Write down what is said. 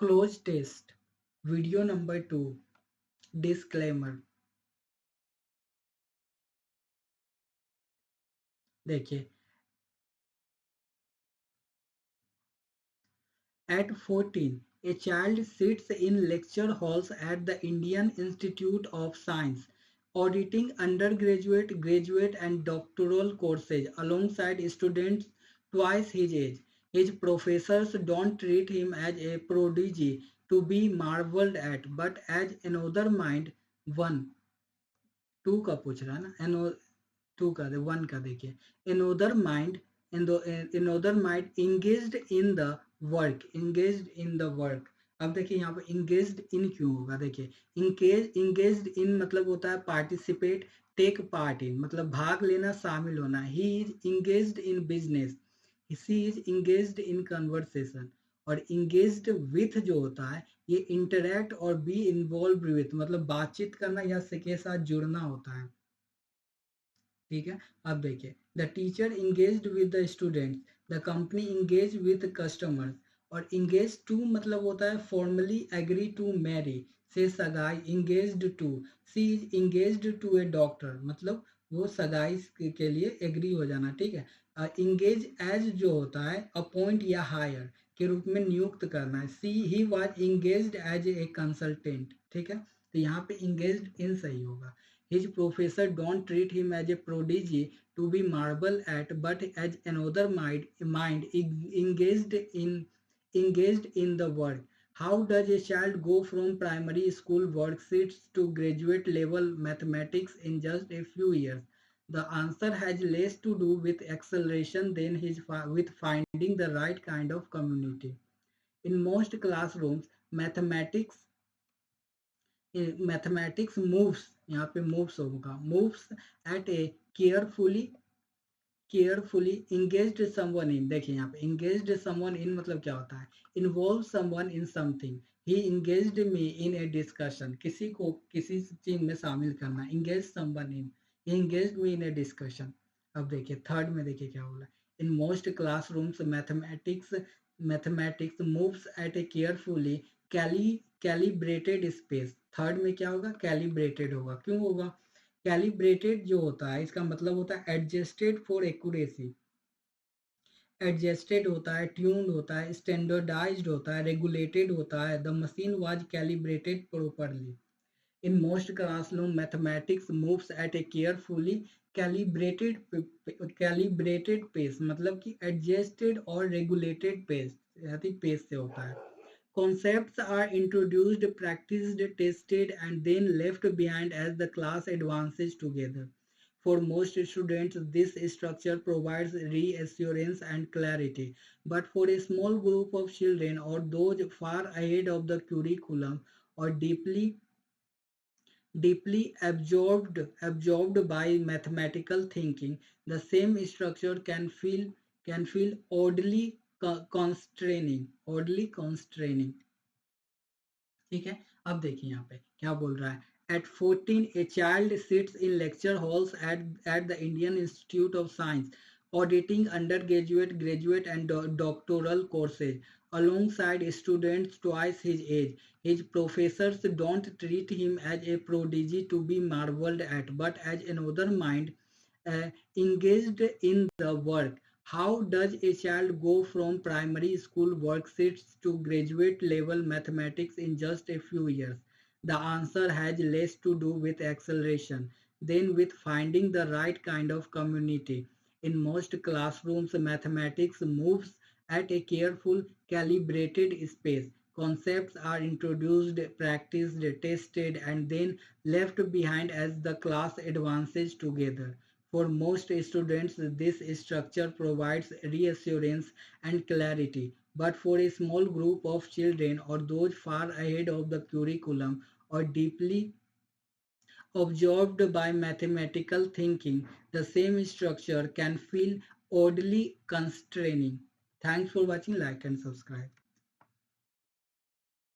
Close test video number 2 disclaimer. देखिए, at 14, a child sits in lecture halls at the Indian Institute of Science, auditing undergraduate, graduate, and doctoral courses alongside students twice his age. His professors don't treat him as a prodigy to be marveled at, but as another mind. One, two का पूछ रहा है ना, एनो to का one का देखिए, another mind another mind engaged in the work. अब देखिए यहाँ पर engaged in क्यों होगा, देखिए engaged in मतलब होता है participate, take part in मतलब भाग लेना, शामिल होना. He is engaged in business, she is engaged in conversation. और engaged with जो होता है ये इंटरेक्ट और बी इन्वॉल्व विथ मतलब बातचीत करना या के साथ जुड़ना होता है. ठीक है, अब देखिए, the teacher engaged with the students, the company engage with customers. और इंगेज टू मतलब होता है फॉर्मली एग्री टू मैरी, से सगाई. Engaged to, she is engaged to a doctor मतलब वो सगाई के लिए एग्री हो जाना. ठीक है, इंगेज एज जो होता है अपॉइंट या हायर के रूप में नियुक्त करना है. See he was engaged as a consultant. ठीक है, तो यहाँ पे इंगेज्ड इन सही होगा. His professor don't treat him as a prodigy to be marveled at, but as another mind engaged in the work. How does a child go from primary school worksheets to graduate level mathematics in just a few years? The answer has less to do with acceleration than with finding the right kind of community. In most classrooms, mathematics moves, यहाँ पे moves होगा, moves eight A carefully carefully engaged someone in. देखिए यहाँ पे engaged someone in मतलब क्या होता है, involve someone in something. He engaged me in A discussion, किसी को किसी चीज में शामिल करना. Engage someone in, he engaged me in A discussion. अब देखिए थर्ड में देखिए क्या बोला, in most classrooms mathematics moves eight A carefully calibrated space. Third में क्या होगा, कैलिब्रेटेड होगा. क्यों होगा, कैलिब्रेटेड जो होता है इसका मतलब होता है एडजस्टेड फॉर एक्यूरेसी. एडजस्टेड होता है, ट्यून्ड होता है, स्टैंडर्डाइज्ड होता है, रेगुलेटेड होता है. The machine was calibrated properly. In most classroom, mathematics moves at a carefully calibrated pace मतलब कि adjusted और regulated pace, pace से होता है. Concepts are introduced, practiced, tested, and then left behind as the class advances together. For most students, this structure provides reassurance and clarity. But for a small group of children or those far ahead of the curriculum or deeply absorbed by mathematical thinking, the same structure can feel oddly constraining. ठीक है, अब देखिए यहाँ पे क्या बोल रहा है. At 14, a child sits in lecture halls at the Indian Institute of Science, auditing undergraduate, graduate, and doctoral courses alongside students twice his age. His professors don't treat him as a prodigy to be marveled at, but as another mind engaged in the work. How does a child go from primary school worksheets to graduate level mathematics in just a few years? The answer has less to do with acceleration than with finding the right kind of community. In most classrooms, mathematics moves at a careful, calibrated pace. Concepts are introduced, practiced, tested, and then left behind as the class advances together. For most students, this structure provides reassurance and clarity, but for a small group of children or those far ahead of the curriculum or deeply absorbed by mathematical thinking, the same structure can feel oddly constraining. Thanks for watching, like and subscribe.